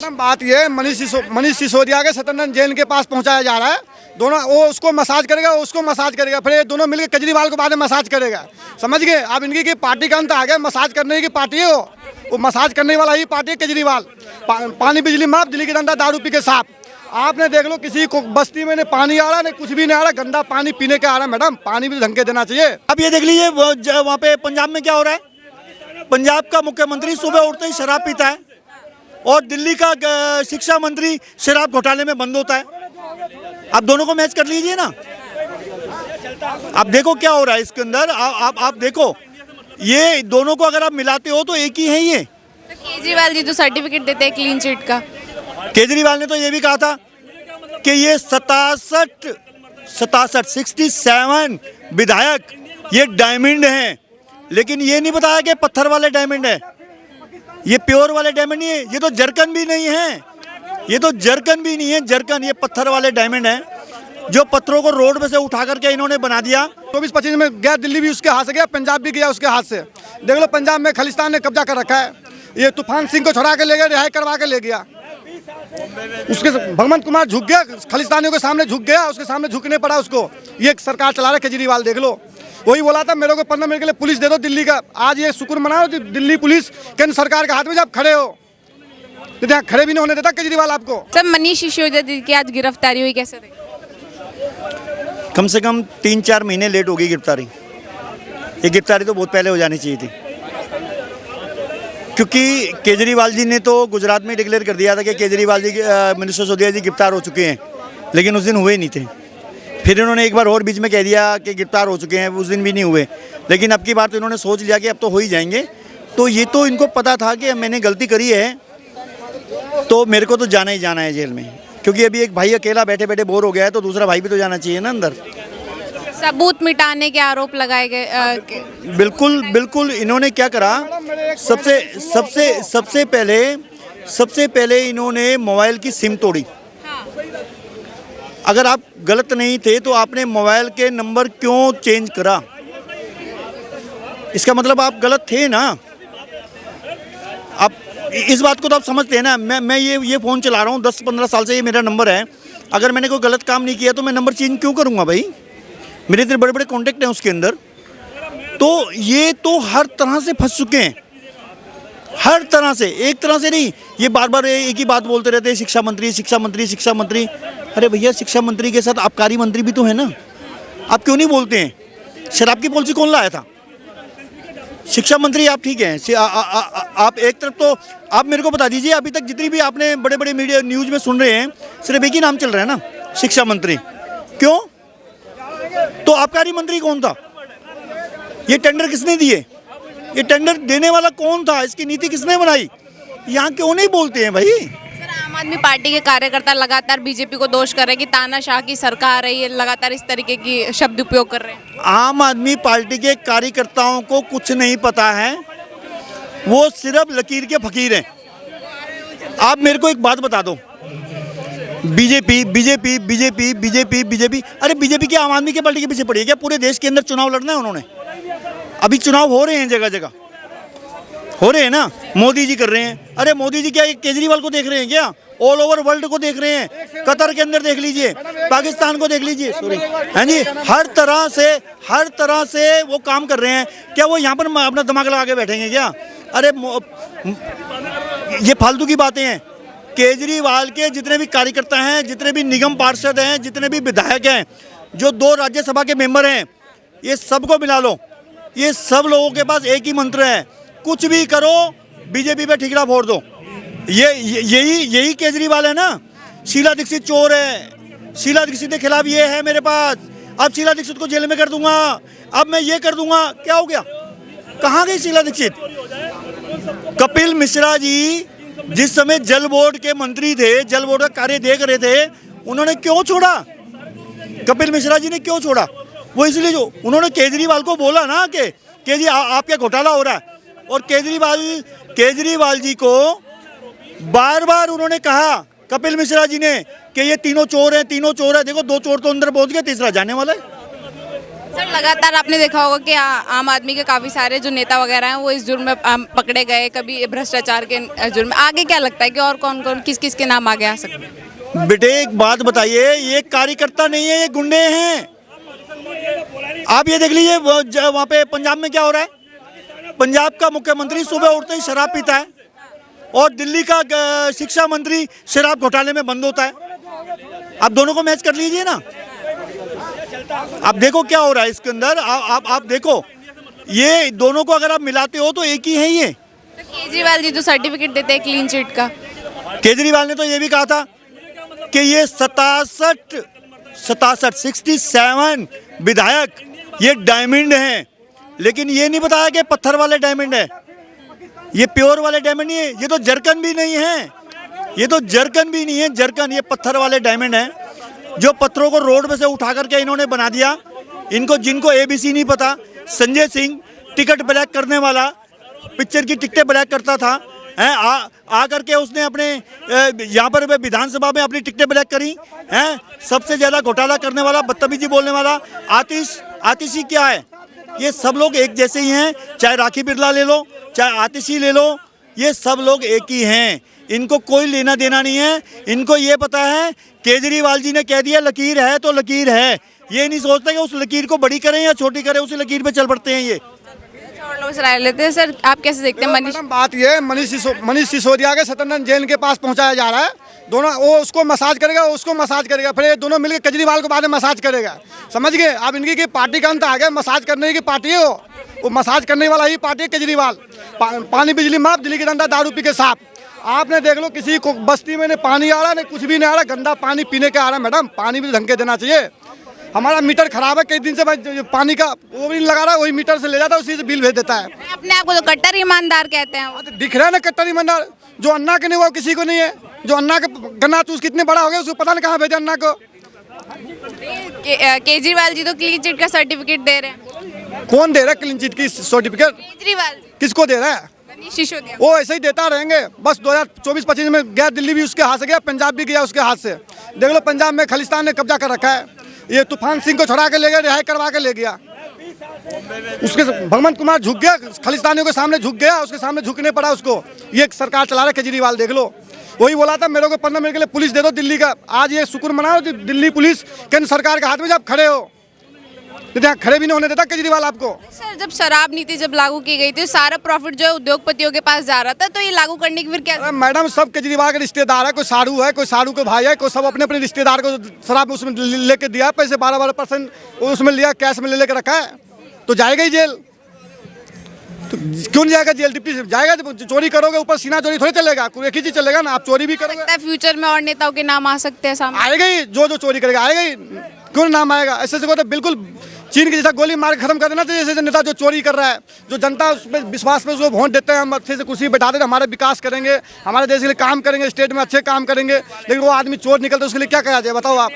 बात ये है, मनीष सिसोदिया के सत्यनारायण जैन के पास पहुंचाया जा रहा है। दोनों, वो उसको मसाज करेगा, उसको मसाज करेगा, फिर ये दोनों मिलकर केजरीवाल को बाद में मसाज करेगा। समझ गए आप? इनकी की पार्टी का अंत आ गया। मसाज करने की पार्टी है वो मसाज करने वाला ही पार्टी है केजरीवाल। पानी बिजली माफ, दिल्ली के डंडा, दारू पी के साफ। आपने देख लो, किसी को बस्ती में नहीं पानी आ रहा, नहीं कुछ भी नहीं आ रहा, गंदा पानी पीने का आ रहा है। मैडम, पानी भी ढंग के देना चाहिए। अब ये देख लीजिए वहाँ पे पंजाब में क्या हो रहा है। पंजाब का मुख्यमंत्री सुबह उठते ही शराब पीता है और दिल्ली का शिक्षा मंत्री शराब घोटाले में बंद होता है। आप दोनों को मैच कर लीजिए ना। आप देखो क्या हो रहा है इसके अंदर। आप देखो, ये दोनों को अगर आप मिलाते हो तो एक ही है ये। तो केजरीवाल जी तो सर्टिफिकेट देते हैं क्लीन चिट का। केजरीवाल ने तो ये भी कहा था कि ये 67 विधायक ये डायमंड हैं, लेकिन ये नहीं बताया कि पत्थर वाले डायमंड है, ये प्योर वाले डायमंड नहीं है, ये तो जरकन भी नहीं है, ये तो जरकन भी नहीं है, जरकन ये पत्थर वाले डायमंड है जो पत्थरों को रोड पे से उठा करके इन्होंने बना दिया। 24-25 में गया, दिल्ली भी उसके हाथ से गया, पंजाब भी गया उसके हाथ से। देख लो, पंजाब में खालिस्तान ने कब्जा कर रखा है। ये तूफान सिंह को छुड़ा के ले गया, रिहाई करवा के ले गया। उसके भगवंत कुमार झुक गया, खालिस्तानियों के सामने झुक गया, उसके सामने झुकने पड़ा उसको। ये सरकार चला रहा है केजरीवाल, देख लो। वही बोला था, मेरे को 15 मिनट के लिए पुलिस दे दो दिल्ली का। आज ये शुक्र मनाओ दिल्ली पुलिस केंद्र सरकार के हाथ में जब खड़े हो, तो खड़े भी नहीं होने देता केजरीवाल आपको। सर, मनीष सिसोदिया जी की आज गिरफ्तारी हुई, कैसे देखते? कम से कम 3-4 महीने लेट हो गई गिरफ्तारी। ये गिरफ्तारी तो बहुत पहले हो जानी चाहिए थी, क्योंकि केजरीवाल जी ने तो गुजरात में डिक्लेयर कर दिया था कि केजरीवाल जी मनीष सिसोदिया जी गिरफ्तार हो चुके हैं, लेकिन उस दिन हुए नहीं थे। फिर इन्होंने एक बार और बीच में कह दिया कि गिरफ्तार हो चुके हैं, उस दिन भी नहीं हुए। लेकिन अब की बार तो इन्होंने सोच लिया कि अब तो हो ही जाएंगे। तो ये तो इनको पता था कि मैंने गलती करी है तो मेरे को तो जाना ही जाना है जेल में, क्योंकि अभी एक भाई अकेला बैठे बैठे बोर हो गया है, तो दूसरा भाई भी तो जाना चाहिए ना अंदर। सबूत मिटाने के आरोप लगाए गए। बिल्कुल बिल्कुल। इन्होंने क्या करा, सबसे पहले इन्होंने मोबाइल की सिम तोड़ी। अगर आप गलत नहीं थे तो आपने मोबाइल के नंबर क्यों चेंज करा? इसका मतलब आप गलत थे ना। आप इस बात को तो आप समझते हैं ना। मैं ये फ़ोन चला रहा हूँ 10-15 साल से, ये मेरा नंबर है। अगर मैंने कोई गलत काम नहीं किया तो मैं नंबर चेंज क्यों करूँगा भाई? मेरे इतने बड़े बड़े कॉन्टेक्ट हैं उसके अंदर। तो ये तो हर तरह से फंस चुके हैं, हर तरह से। एक तरह से नहीं, ये बार बार एक ही बात बोलते रहते हैं, शिक्षा मंत्री शिक्षा मंत्री शिक्षा मंत्री। अरे भैया, शिक्षा मंत्री के साथ आबकारी मंत्री भी तो है ना। आप क्यों नहीं बोलते हैं? शराब की पॉलिसी कौन लाया था? शिक्षा मंत्री आप ठीक हैं। आप एक तरफ तो आप मेरे को बता दीजिए, अभी तक जितनी भी आपने बड़े बड़े मीडिया न्यूज़ में सुन रहे हैं, सिर्फ एक ही नाम चल रहा है ना, शिक्षा मंत्री। क्यों? तो आबकारी मंत्री कौन था? ये टेंडर किसने दिए? ये टेंडर देने वाला कौन था? इसकी नीति किसने बनाई? यहाँ क्यों नहीं बोलते हैं भाई? सर, आम आदमी पार्टी के कार्यकर्ता लगातार बीजेपी को दोष कर रहे हैं कि तानाशाह की सरकार है, ये लगातार इस तरीके की शब्द उपयोग कर रहे हैं। आम आदमी पार्टी के कार्यकर्ताओं को कुछ नहीं पता है, वो सिर्फ लकीर के फकीर हैं। आप मेरे को एक बात बता दो, BJP BJP BJP BJP BJP अरे बीजेपी क्या आम आदमी की पार्टी के पीछे पड़ी है क्या? पूरे देश के अंदर चुनाव लड़ना है उन्होंने। अभी चुनाव हो रहे हैं, जगह जगह हो रहे हैं ना। मोदी जी कर रहे हैं। अरे मोदी जी क्या केजरीवाल को देख रहे हैं क्या? ऑल ओवर वर्ल्ड को देख रहे हैं। कतर के अंदर देख लीजिए, पाकिस्तान को देख लीजिए, सॉरी, हाँ जी, हर तरह से वो काम कर रहे हैं। क्या वो यहाँ पर अपना दिमाग लगा के बैठेंगे क्या? अरे ये फालतू की बातें हैं। केजरीवाल के जितने भी कार्यकर्ता हैं, जितने भी निगम पार्षद हैं, जितने भी विधायक हैं, जो 2 राज्यसभा के मेंबर हैं, ये सबको मिला लो, ये सब लोगों के पास एक ही मंत्र है, कुछ भी करो बीजेपी पे ठिकरा फोड़ दो। यही केजरीवाल है ना। शीला दीक्षित चोर है, शीला दीक्षित के खिलाफ ये है मेरे पास, अब शीला दीक्षित को जेल में कर दूंगा, अब मैं ये कर दूंगा। क्या हो गया? कहाँ गई शीला दीक्षित? कपिल मिश्रा जी जिस समय जल बोर्ड के मंत्री थे, जल बोर्ड का कार्य देख रहे थे, उन्होंने क्यों छोड़ा? कपिल मिश्रा जी ने क्यों छोड़ा? वो इसलिए जो उन्होंने केजरीवाल को बोला ना कि जी आपका घोटाला हो रहा है, और केजरीवाल जी को बार बार उन्होंने कहा, कपिल मिश्रा जी ने, कि ये तीनों चोर हैं, तीनों चोर है। देखो 2 चोर तो अंदर पहुंच गए, तीसरा जाने वाला है। सर लगातार आपने देखा होगा कि आम आदमी के काफ़ी सारे जो नेता वगैरह हैं वो इस जुर्म में पकड़े गए, कभी भ्रष्टाचार के जुर्म में। आगे क्या लगता है कि और कौन कौन किस किस के नाम आगे आ सकते हैं? बेटे एक बात बताइए, ये कार्यकर्ता नहीं है, ये गुंडे हैं। आप ये देख लीजिए वहाँ पे पंजाब में क्या हो रहा है। पंजाब का मुख्यमंत्री सुबह उठते ही शराब पीता है और दिल्ली का शिक्षा मंत्री शराब घोटाले में बंद होता है। आप दोनों को मैच कर लीजिए ना, आप देखो क्या हो रहा है इसके अंदर। आप देखो, ये दोनों को अगर आप मिलाते हो तो एक ही है ये। तो केजरीवाल जी जो सर्टिफिकेट देते हैं क्लीन चिट का, केजरीवाल ने तो ये भी कहा था कि ये 67 विधायक ये डायमंड हैं, लेकिन ये नहीं बताया कि पत्थर वाले डायमंड है, ये प्योर वाले डायमंड नहीं है, ये तो जरकन भी नहीं है, ये तो जरकन भी नहीं है, जरकन ये पत्थर वाले डायमंड हैं जो पत्थरों को रोड में से उठा करके इन्होंने बना दिया। इनको जिनको ABC नहीं पता, संजय सिंह टिकट ब्लैक करने वाला, पिक्चर की टिकटें ब्लैक करता था, हैं आ करके उसने अपने यहाँ पर विधानसभा में अपनी टिकटें ब्लैक करी हैं। सबसे ज़्यादा घोटाला करने वाला, बदतमीजी बोलने वाला आतिशी क्या है। ये सब लोग एक जैसे ही हैं, चाहे राखी बिरला ले लो, चाहे आतिशी ले लो, ये सब लोग एक ही हैं। इनको कोई लेना देना नहीं है। इनको ये पता है केजरीवाल जी ने कह दिया लकीर है तो लकीर है, ये नहीं सोचते कि उस लकीर को बड़ी करें या छोटी करें, उसी लकीर पे चल पड़ते हैं ये। और लोग सराय लेते हैं। सर आप कैसे देखते हैं मनीष? मैडम बात ये है, मनीष सिसोदिया के सत्यनारायण जैन के पास पहुंचाया जा रहा है। दोनों, वो उसको मसाज करेगा, उसको मसाज करेगा, फिर ये दोनों मिलकर केजरीवाल को बाद में मसाज करेगा। समझ गए? अब इनकी की पार्टी का अंत आ गया, मसाज करने की पार्टी है वो मसाज करने वाला ही पार्टी है केजरीवाल। पानी बिजली माफ, दिल्ली के धंधा दारू पी के साफ। आपने देख लो किसी को बस्ती में नहीं पानी आ रहा, नहीं कुछ भी नहीं आ रहा, गंदा पानी पीने का आ रहा है। मैडम पानी भी ढंग के देना चाहिए। हमारा मीटर खराब है, कई दिन से भाई पानी का वो भी नहीं लगा रहा, वही मीटर से ले जाता है, उसी से बिल भेज देता है। अपने आप को तो कट्टर ईमानदार कहते हैं। तो दिख रहा है ना कट्टर ईमानदार। जो अन्ना के नहीं हुआ किसी को नहीं है। जो अन्ना का गन्ना चूस कितने बड़ा हो गया, उसको पता नहीं कहाँ भेजा अन्ना को। केजरीवाल जी तो क्लीन चिट का सर्टिफिकेट दे रहे हैं। कौन दे रहा है क्लीन चिट की सर्टिफिकेट? केजरीवाल जी। किसको दे रहा है? मनीष सिसोदिया। वो ऐसे ही देता रहेंगे बस। 2024-25 में गया, दिल्ली भी उसके हाथ से गया, पंजाब भी गया उसके हाथ से। देख लो पंजाब में खालिस्तान ने कब्जा कर रखा है। ये तूफान सिंह को छुड़ा के ले गया, रिहाई करवा के ले गया। उसके भगवंत कुमार झुक गया, खालिस्तानियों के सामने झुक गया, उसके सामने झुकने पड़ा उसको। ये सरकार चला रहा है केजरीवाल, देख लो। वही बोला था मेरे को 15 मिनट के लिए पुलिस दे दो दिल्ली का। आज ये शुक्र मनाओ कि दिल्ली पुलिस केंद्र सरकार के हाथ में जब खड़े हो, यहाँ खड़े भी नहीं होने देता केजरीवाल आपको। सर जब शराब नीति जब लागू की गई थी, सारा प्रॉफिट जो है उद्योगपतियों के पास जा रहा था, तो ये लागू करने की फिर क्या? मैडम सब केजरीवाल के रिश्तेदार है, कोई सारू है, कोई सारू के भाई है, कोई सब अपने अपने रिश्तेदार को शराब उसमें लेके दिया, पैसे 12% उसमें लिया, कैश में ले लेके रखा है, तो जाएगा ही जेल। तो क्यों नहीं जाएगा जेल? डिप्टी जाएगा। चोरी करोगे ऊपर सीना चोरी थोड़ी चलेगा, एक ही चीज चलेगा ना। आप चोरी भी करोगे, फ्यूचर में और नेताओं के नाम आ सकते हैं सामने। आएगा ही, जो चोरी करेगा आएगा ही। क्यों नाम आएगा? ऐसे को तो बिल्कुल चीन के जैसा गोली मार के खत्म कर देना चाहिए। जैसे नेता जो चोरी कर रहा है, जो जनता उस पर विश्वास पे उसको वोट देते हैं, हम अच्छे से कुर्सी बैठा देते, हमारे विकास करेंगे, हमारे देश के लिए काम करेंगे, स्टेट में अच्छे काम करेंगे, लेकिन वो आदमी चोर निकलता है, उसके लिए क्या करा जाए बताओ आप।